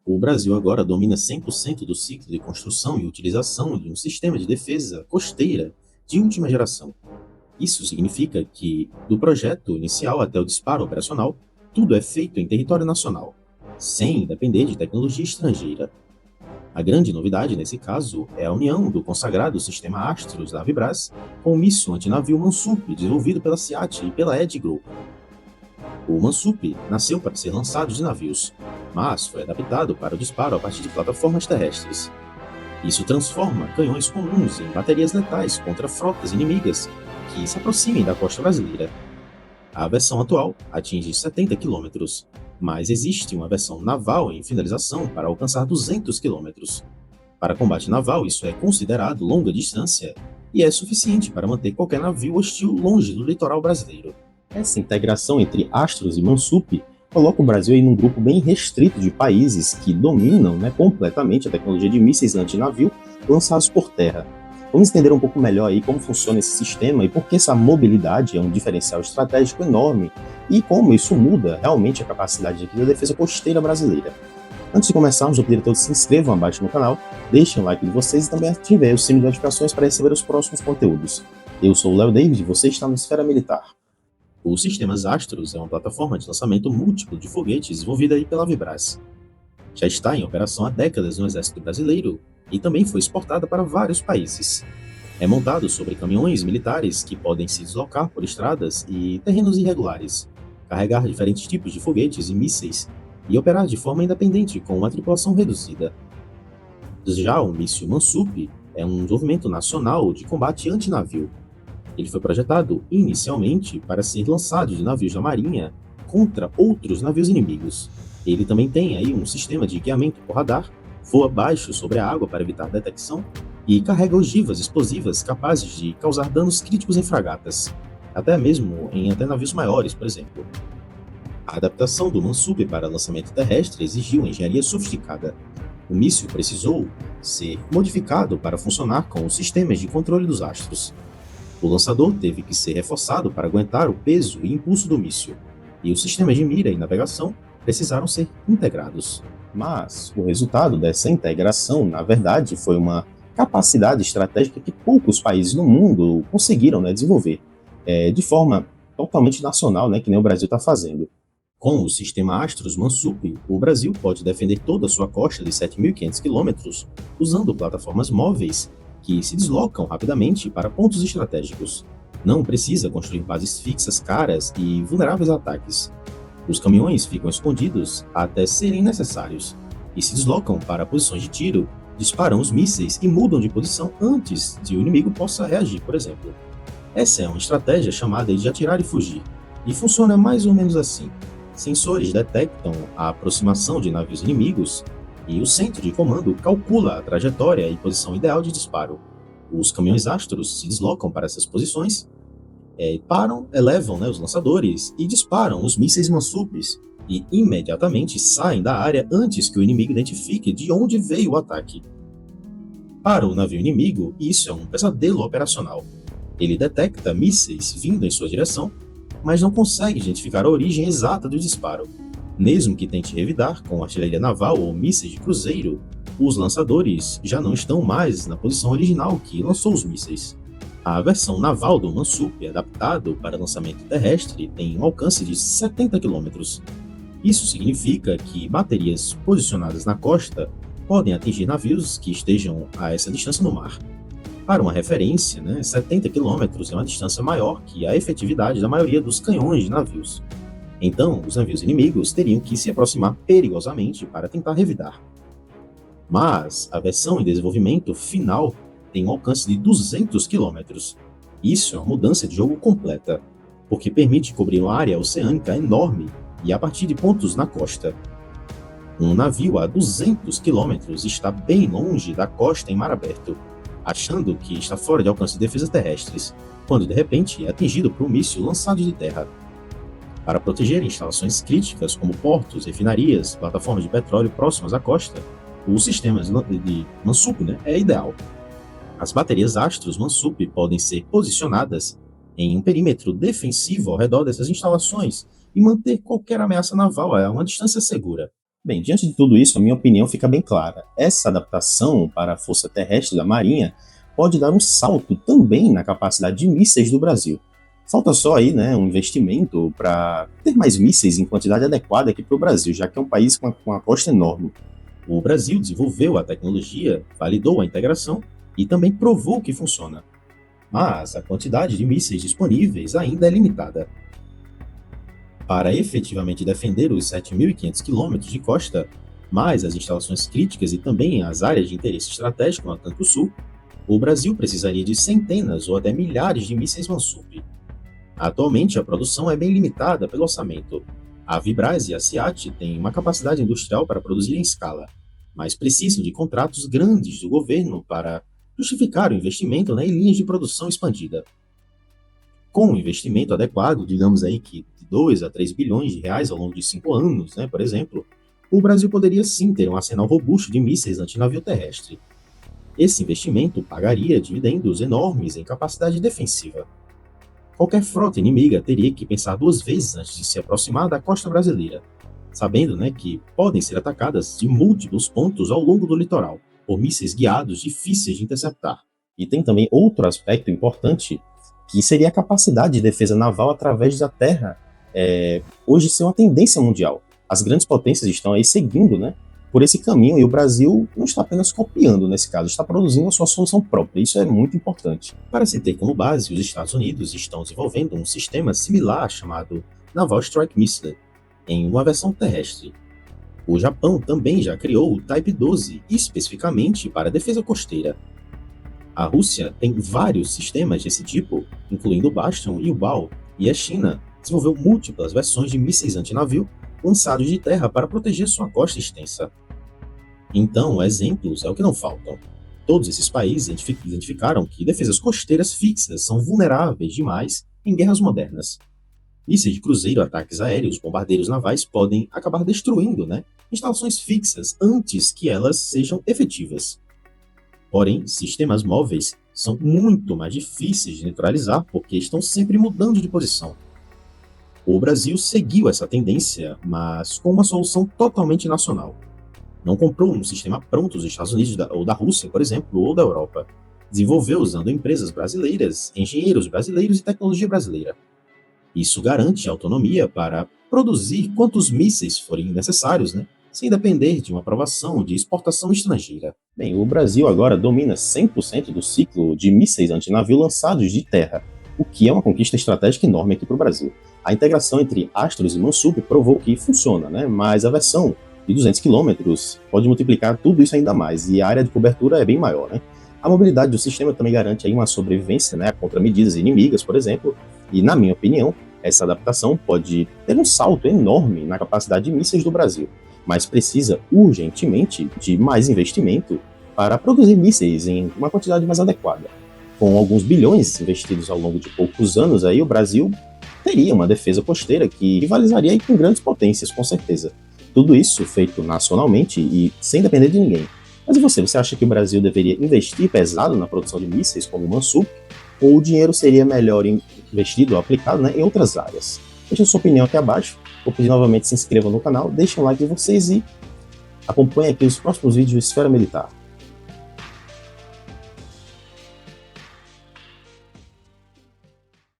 O Brasil agora domina 100% do ciclo de construção e utilização de um sistema de defesa costeira de última geração. Isso significa que, do projeto inicial até o disparo operacional, tudo é feito em território nacional, sem depender de tecnologia estrangeira. A grande novidade nesse caso é a união do consagrado sistema Astros da Avibras com o míssil antinavio Mansup, desenvolvido pela SEAT e pela Edge Group. O Mansup nasceu para ser lançado de navios, mas foi adaptado para o disparo a partir de plataformas terrestres. Isso transforma canhões comuns em baterias letais contra frotas inimigas que se aproximem da costa brasileira. A versão atual atinge 70 quilômetros, mas existe uma versão naval em finalização para alcançar 200 quilômetros. Para combate naval, isso é considerado longa distância e é suficiente para manter qualquer navio hostil longe do litoral brasileiro. Essa integração entre Astros e Mansup coloca o Brasil em um grupo bem restrito de países que dominam, completamente a tecnologia de mísseis antinavio lançados por terra. Vamos entender um pouco melhor aí como funciona esse sistema e por que essa mobilidade é um diferencial estratégico enorme e como isso muda realmente a capacidade da defesa costeira brasileira. Antes de começarmos, eu pediria a todos que se inscrevam abaixo no canal, deixem o like de vocês e também ativem o sino de notificações para receber os próximos conteúdos. Eu sou o Léo David e você está no Esfera Militar. O sistema Astros é uma plataforma de lançamento múltiplo de foguetes desenvolvida pela Avibras. Já está em operação há décadas no Exército Brasileiro e também foi exportada para vários países. É montado sobre caminhões militares que podem se deslocar por estradas e terrenos irregulares, carregar diferentes tipos de foguetes e mísseis e operar de forma independente com uma tripulação reduzida. Já o míssil Mansup é um desenvolvimento nacional de combate antinavio. Ele foi projetado inicialmente para ser lançado de navios da Marinha contra outros navios inimigos. Ele também tem aí um sistema de guiamento por radar, voa baixo sobre a água para evitar detecção e carrega ogivas explosivas capazes de causar danos críticos em fragatas, até mesmo em até navios maiores, por exemplo. A adaptação do Mansup para lançamento terrestre exigiu engenharia sofisticada. O míssil precisou ser modificado para funcionar com os sistemas de controle dos astros. O lançador teve que ser reforçado para aguentar o peso e impulso do míssil, e os sistemas de mira e navegação precisaram ser integrados. Mas o resultado dessa integração, na verdade, foi uma capacidade estratégica que poucos países no mundo conseguiram desenvolver, de forma totalmente nacional, que nem o Brasil está fazendo. Com o sistema Astros Mansup, o Brasil pode defender toda a sua costa de 7.500 quilômetros usando plataformas móveis que se deslocam rapidamente para pontos estratégicos. Não precisa construir bases fixas caras e vulneráveis a ataques. Os caminhões ficam escondidos até serem necessários e se deslocam para posições de tiro, disparam os mísseis e mudam de posição antes de o inimigo possa reagir, por exemplo. Essa é uma estratégia chamada de atirar e fugir, e funciona mais ou menos assim. Sensores detectam a aproximação de navios inimigos e o centro de comando calcula a trajetória e posição ideal de disparo. Os caminhões Astros se deslocam para essas posições, param, elevam os lançadores e disparam os mísseis Mansups e imediatamente saem da área antes que o inimigo identifique de onde veio o ataque. Para o navio inimigo, isso é um pesadelo operacional. Ele detecta mísseis vindo em sua direção, mas não consegue identificar a origem exata do disparo. Mesmo que tente revidar com artilharia naval ou mísseis de cruzeiro, os lançadores já não estão mais na posição original que lançou os mísseis. A versão naval do Mansup, adaptado para lançamento terrestre, tem um alcance de 70 km. Isso significa que baterias posicionadas na costa podem atingir navios que estejam a essa distância no mar. Para uma referência, 70 km é uma distância maior que a efetividade da maioria dos canhões de navios. Então, os navios inimigos teriam que se aproximar perigosamente para tentar revidar. Mas a versão em desenvolvimento final tem um alcance de 200 km. Isso é uma mudança de jogo completa, porque permite cobrir uma área oceânica enorme e a partir de pontos na costa. Um navio a 200 km está bem longe da costa em mar aberto, achando que está fora de alcance de defesas terrestres, quando de repente é atingido por um míssil lançado de terra. Para proteger instalações críticas como portos, refinarias, plataformas de petróleo próximas à costa, o sistema de Mansup é ideal. As baterias Astros Mansup podem ser posicionadas em um perímetro defensivo ao redor dessas instalações e manter qualquer ameaça naval a uma distância segura. Bem, diante de tudo isso, a minha opinião fica bem clara. Essa adaptação para a força terrestre da Marinha pode dar um salto também na capacidade de mísseis do Brasil. Falta só aí, né, um investimento para ter mais mísseis em quantidade adequada aqui para o Brasil, já que é um país com uma costa enorme. O Brasil desenvolveu a tecnologia, validou a integração e também provou que funciona. Mas a quantidade de mísseis disponíveis ainda é limitada. Para efetivamente defender os 7.500 quilômetros de costa, mais as instalações críticas e também as áreas de interesse estratégico no Atlântico Sul, o Brasil precisaria de centenas ou até milhares de mísseis Mansup. Atualmente, a produção é bem limitada pelo orçamento. A Vibraz e a SEAT têm uma capacidade industrial para produzir em escala, mas precisam de contratos grandes do governo para justificar o investimento em linhas de produção expandida. Com um investimento adequado, digamos aí que de 2 a 3 bilhões de reais ao longo de 5 anos, por exemplo, o Brasil poderia sim ter um arsenal robusto de mísseis antinavio terrestre. Esse investimento pagaria dividendos enormes em capacidade defensiva. Qualquer frota inimiga teria que pensar duas vezes antes de se aproximar da costa brasileira, sabendo que podem ser atacadas de múltiplos pontos ao longo do litoral, por mísseis guiados difíceis de interceptar. E tem também outro aspecto importante, que seria a capacidade de defesa naval através da terra. Hoje isso é uma tendência mundial. As grandes potências estão aí seguindo, por esse caminho, e o Brasil não está apenas copiando nesse caso, está produzindo a sua solução própria. Isso é muito importante. Para se ter como base, os Estados Unidos estão desenvolvendo um sistema similar chamado Naval Strike Missile, em uma versão terrestre. O Japão também já criou o Type 12, especificamente para a defesa costeira. A Rússia tem vários sistemas desse tipo, incluindo o Bastion e o Bal, e a China desenvolveu múltiplas versões de mísseis antinavio lançados de terra para proteger sua costa extensa. Então, exemplos é o que não faltam. Todos esses países identificaram que defesas costeiras fixas são vulneráveis demais em guerras modernas. Mísseis de cruzeiro, ataques aéreos, bombardeiros navais podem acabar destruindo instalações fixas antes que elas sejam efetivas. Porém, sistemas móveis são muito mais difíceis de neutralizar porque estão sempre mudando de posição. O Brasil seguiu essa tendência, mas com uma solução totalmente nacional. Não comprou um sistema pronto dos Estados Unidos ou da Rússia, por exemplo, ou da Europa. Desenvolveu usando empresas brasileiras, engenheiros brasileiros e tecnologia brasileira. Isso garante autonomia para produzir quantos mísseis forem necessários, sem depender de uma aprovação de exportação estrangeira. Bem, o Brasil agora domina 100% do ciclo de mísseis antinavio lançados de terra, o que é uma conquista estratégica enorme aqui para o Brasil. A integração entre Astros e Mansup provou que funciona, mas a versão de 200 km pode multiplicar tudo isso ainda mais, e a área de cobertura é bem maior. A mobilidade do sistema também garante aí uma sobrevivência contra medidas inimigas, por exemplo, e na minha opinião, essa adaptação pode ter um salto enorme na capacidade de mísseis do Brasil, mas precisa urgentemente de mais investimento para produzir mísseis em uma quantidade mais adequada. Com alguns bilhões investidos ao longo de poucos anos, aí o Brasil teria uma defesa costeira que rivalizaria aí com grandes potências, com certeza. Tudo isso feito nacionalmente e sem depender de ninguém. Mas e você acha que o Brasil deveria investir pesado na produção de mísseis como o Mansup, ou o dinheiro seria melhor investido ou aplicado em outras áreas? Deixe a sua opinião aqui abaixo. Vou pedir novamente se inscrevam no canal, deixem um like de vocês e acompanhem aqui os próximos vídeos do Esfera Militar.